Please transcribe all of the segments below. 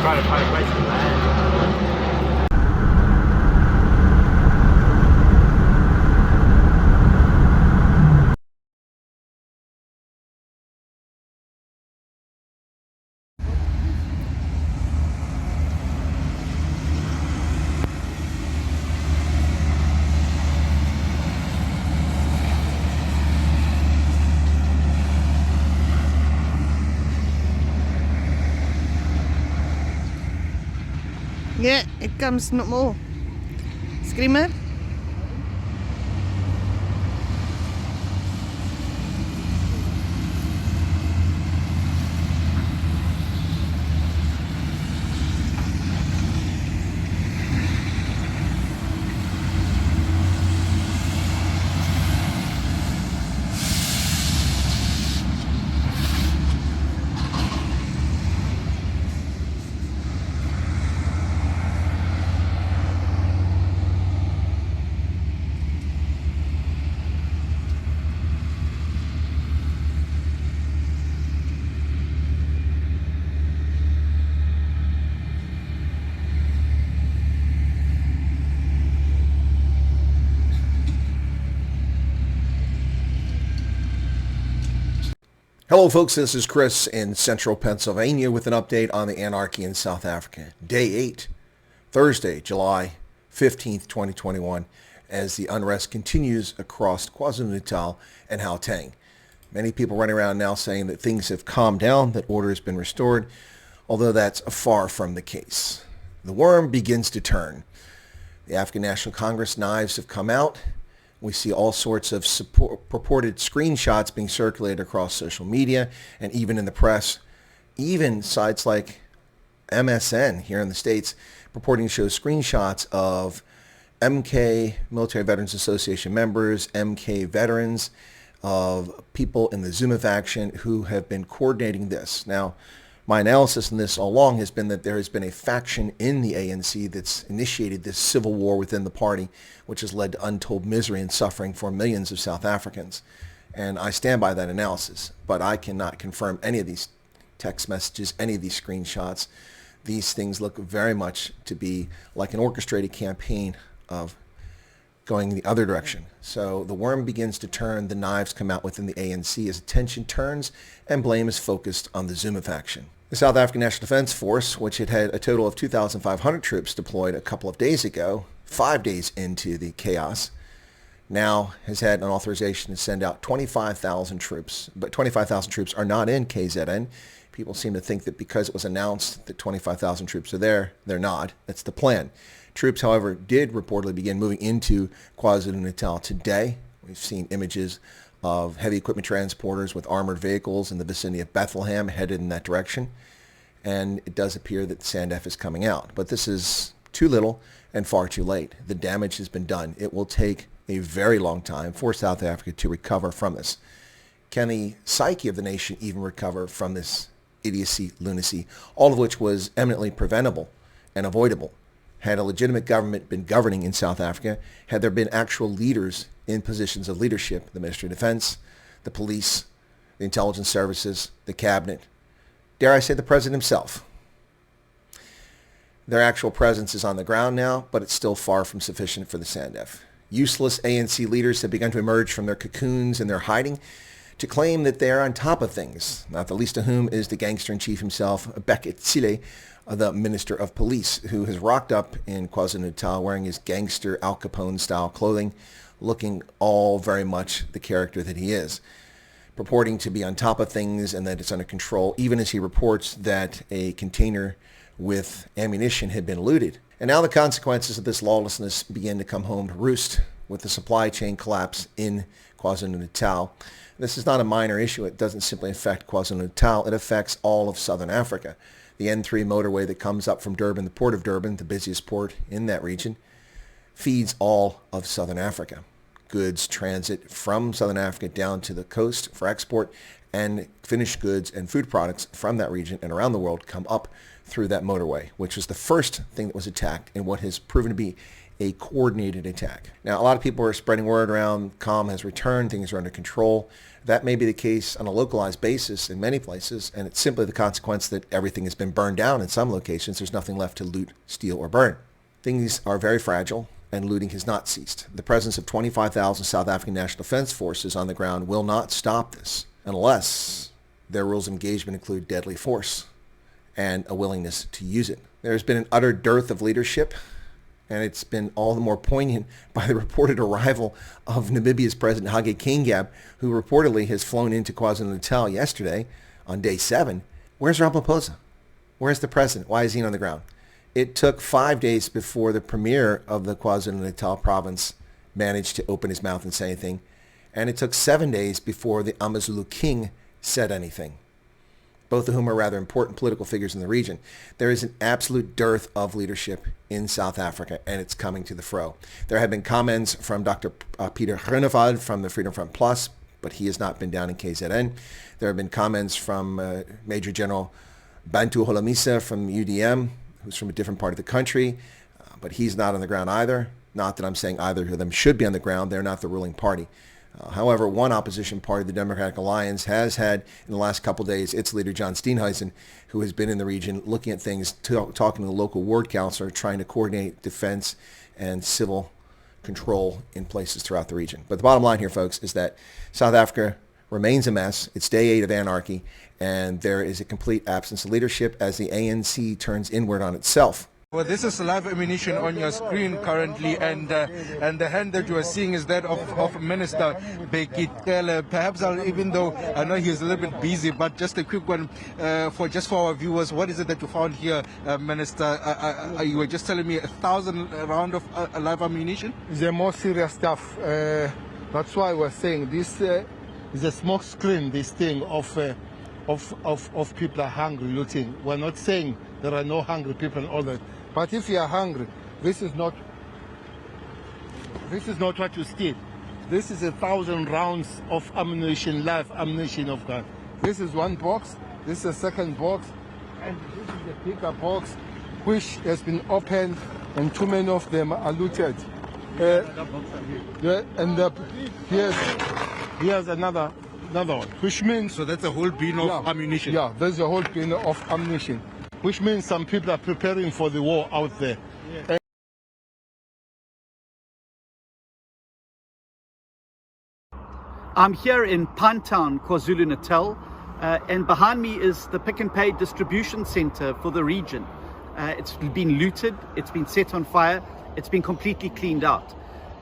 trying to find a place to land. Yeah, it comes no more. Screamer. Hello folks, this is Chris in central Pennsylvania with an update on the anarchy in South Africa. Day 8, Thursday, July 15th, 2021, as the unrest continues across KwaZulu-Natal and Gauteng. Many people running around now saying that things have calmed down, that order has been restored, although that's far from the case. The worm begins to turn. The African National Congress knives have come out. We see all sorts of purported screenshots being circulated across social media and even in the press. Even sites like MSN here in the States purporting to show screenshots of MK, Military Veterans Association members, MK veterans, of people in the Zuma faction who have been coordinating this. Now, my analysis in this all along has been that there has been a faction in the ANC that's initiated this civil war within the party, which has led to untold misery and suffering for millions of South Africans. And I stand by that analysis, but I cannot confirm any of these text messages, any of these screenshots. These things look very much to be like an orchestrated campaign of going the other direction. So the worm begins to turn, the knives come out within the ANC as attention turns and blame is focused on the Zuma faction. The South African National Defense Force, which had had a total of 2,500 troops deployed a couple of days ago, 5 days into the chaos, now has had an authorization to send out 25,000 troops. But 25,000 troops are not in KZN. People seem to think that because it was announced that 25,000 troops are there, they're not. That's the plan. Troops, however, did reportedly begin moving into KwaZulu-Natal today. We've seen images of heavy equipment transporters with armored vehicles in the vicinity of Bethlehem headed in that direction. And it does appear that the SANDF is coming out. But this is too little and far too late. The damage has been done. It will take a very long time for South Africa to recover from this. Can the psyche of the nation even recover from this idiocy, lunacy, all of which was eminently preventable and avoidable? Had a legitimate government been governing in South Africa, had there been actual leaders in positions of leadership, the Ministry of Defense, the police, the intelligence services, the cabinet, dare I say the president himself. Their actual presence is on the ground now, but it's still far from sufficient for the SANDF. Useless ANC leaders have begun to emerge from their cocoons and their hiding to claim that they are on top of things, not the least of whom is the gangster-in-chief himself, Cele, the Minister of Police, who has rocked up in KwaZulu-Natal wearing his gangster Al Capone-style clothing, looking all very much the character that he is, purporting to be on top of things and that it's under control, even as he reports that a container with ammunition had been looted. And now the consequences of this lawlessness begin to come home to roost with the supply chain collapse in KwaZulu-Natal. This is not a minor issue. It doesn't simply affect KwaZulu-Natal. It affects all of southern Africa. The N3 motorway that comes up from Durban, the port of Durban, the busiest port in that region, feeds all of southern Africa. Goods transit from southern Africa down to the coast for export, and finished goods and food products from that region and around the world come up through that motorway, which was the first thing that was attacked in what has proven to be a coordinated attack. Now, a lot of people are spreading word around calm has returned, things are under control. That may be the case on a localized basis in many places, and it's simply the consequence that everything has been burned down in some locations. There's nothing left to loot, steal, or burn. Things are very fragile, and looting has not ceased. The presence of 25,000 South African National Defense Forces on the ground will not stop this, unless their rules of engagement include deadly force and a willingness to use it. There's been an utter dearth of leadership, and it's been all the more poignant by the reported arrival of Namibia's President Hage Geingob, who reportedly has flown into KwaZulu-Natal yesterday on day 7. Where's Ramaphosa? Where's the president? Why is he on the ground? It took 5 days before the premier of the KwaZulu-Natal province managed to open his mouth and say anything, and it took 7 days before the AmaZulu king said anything, both of whom are rather important political figures in the region. There is an absolute dearth of leadership in South Africa, and it's coming to the fro. There have been comments from Dr. Pietermartizburg from the Freedom Front Plus, but he has not been down in KZN. There have been comments from Major General Bantu Holomisa from UDM, who's from a different part of the country, but he's not on the ground either. Not that I'm saying either of them should be on the ground. They're not the ruling party. However, one opposition party, the Democratic Alliance, has had in the last couple of days its leader, John Steenhuisen, who has been in the region looking at things, talking to the local ward councillor, trying to coordinate defense and civil control in places throughout the region. But the bottom line here, folks, is that South Africa remains a mess. It's day 8 of anarchy, and there is a complete absence of leadership as the ANC turns inward on itself. Well, this is live ammunition on your screen currently, and the hand that you are seeing is that of Minister Cele. Perhaps even though I know he's a little bit busy, but just a quick one for our viewers. What is it that you found here, Minister? You were just telling me 1,000 round of live ammunition. The more serious stuff. That's why we're saying this is a smoke screen. This thing of people are hungry, looting. We're not saying there are no hungry people and all that. But if you are hungry, this is not what you steal. This is 1,000 rounds of ammunition, live ammunition of gun. This is one box, this is a second box, and this is a bigger box which has been opened, and too many of them are looted. Here's another one, which means... So that's a whole bin of ammunition? Yeah, there's a whole bin of ammunition, which means some people are preparing for the war out there. Yeah. I'm here in Pinetown, KwaZulu-Natal, and behind me is the Pick and Pay distribution center for the region. It's been looted, it's been set on fire, it's been completely cleaned out.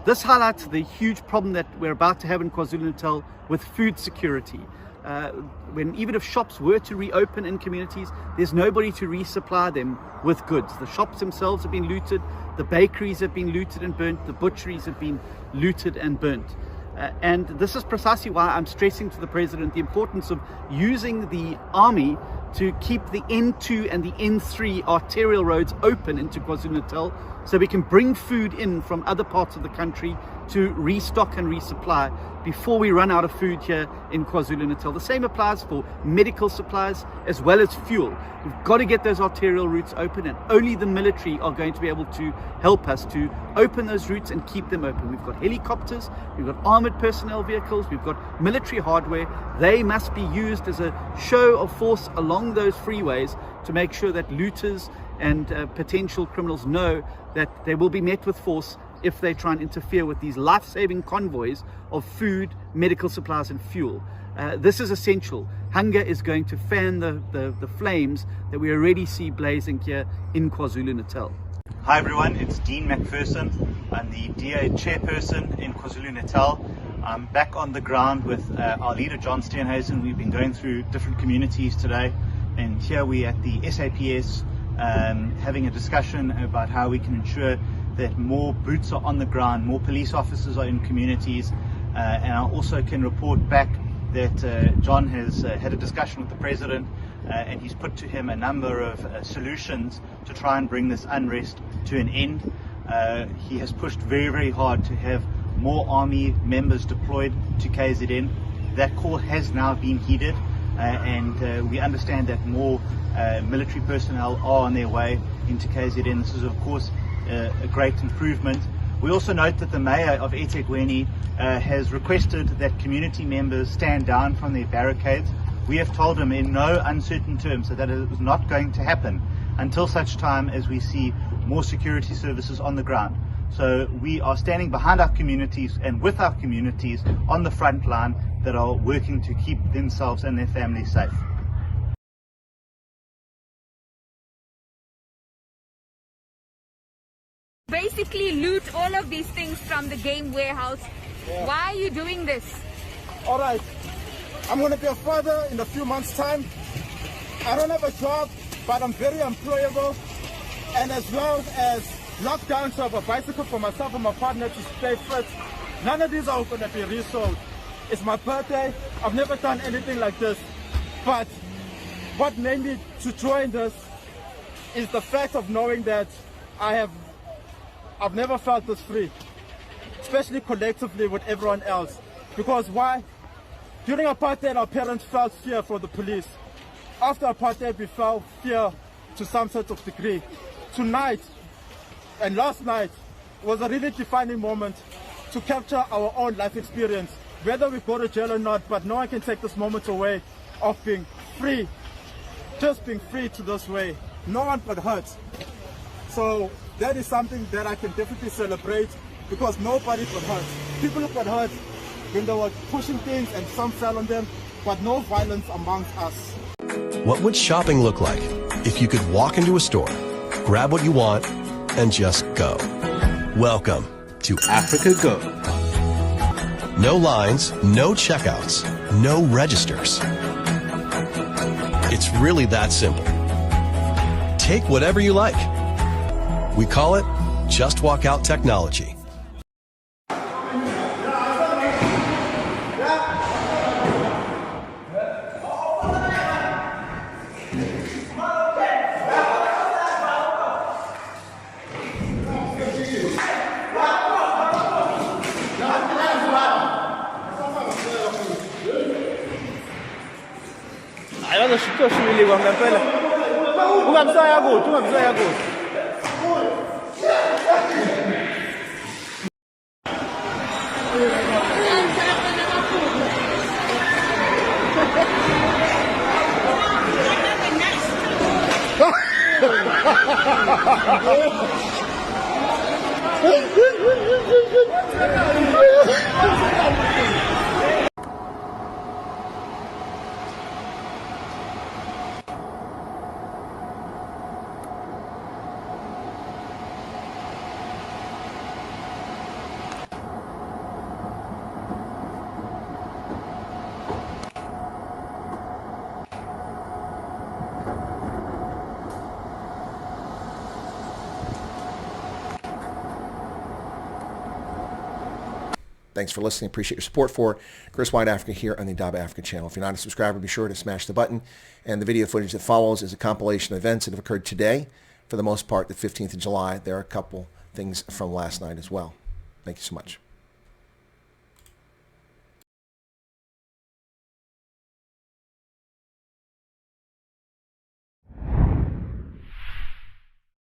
This highlights the huge problem that we're about to have in KwaZulu-Natal with food security. Even if shops were to reopen in communities, there's nobody to resupply them with goods. The shops themselves have been looted, the bakeries have been looted and burnt, the butcheries have been looted and burnt. And this is precisely why I'm stressing to the President the importance of using the army to keep the N2 and the N3 arterial roads open into KwaZulu-Natal so we can bring food in from other parts of the country to restock and resupply before we run out of food here in KwaZulu-Natal. The same applies for medical supplies as well as fuel. We've got to get those arterial routes open, and only the military are going to be able to help us to open those routes and keep them open. We've got helicopters, we've got armored personnel vehicles, we've got military hardware. They must be used as a show of force along those freeways to make sure that looters and potential criminals know that they will be met with force if they try and interfere with these life-saving convoys of food, medical supplies and fuel. This is essential. Hunger is going to fan the flames that we already see blazing here in KwaZulu-Natal. Hi everyone, it's Dean McPherson. I'm the DA chairperson in KwaZulu-Natal. I'm back on the ground with our leader John Steenhuisen. We've been going through different communities today, and here we're at the SAPS having a discussion about how we can ensure that more boots are on the ground, more police officers are in communities, and I also can report back that John has had a discussion with the President and he's put to him a number of solutions to try and bring this unrest to an end. He has pushed very, very hard to have more army members deployed to KZN. That call has now been heeded, and we understand that more military personnel are on their way into KZN. This is of course a great improvement. We also note that the mayor of eThekwini has requested that community members stand down from their barricades. We have told him in no uncertain terms that it is not going to happen until such time as we see more security services on the ground. So we are standing behind our communities and with our communities on the front line that are working to keep themselves and their families safe. Basically loot all of these things from the game warehouse. Yeah. Why are you doing this? All right, I'm going to be a father in a few months' time. I don't have a job, but I'm very employable. And as well as lockdown, to have a bicycle for myself and my partner to stay fit. None of these are going to be resold. It's my birthday. I've never done anything like this. But what made me to join this is the fact of knowing that I've never felt this free, especially collectively with everyone else. Because why? During apartheid, our parents felt fear for the police. After apartheid, we felt fear to some sort of degree. Tonight and last night was a really defining moment to capture our own life experience, whether we go to jail or not, but no one can take this moment away of being free, just being free to this way. No one got hurt. So that is something that I can definitely celebrate, because nobody got hurt. People got hurt when they were pushing things and some fell on them, but no violence amongst us. What would shopping look like if you could walk into a store, grab what you want, and just go? Welcome to Africa Go. No lines, no checkouts, no registers. It's really that simple. Take whatever you like. We call it Just Walk Out technology. Thanks for listening. Appreciate your support for Chris Wyatt Africa here on the Daba Africa channel. If you're not a subscriber, be sure to smash the button. And the video footage that follows is a compilation of events that have occurred today. For the most part, the 15th of July. There are a couple things from last night as well. Thank you so much.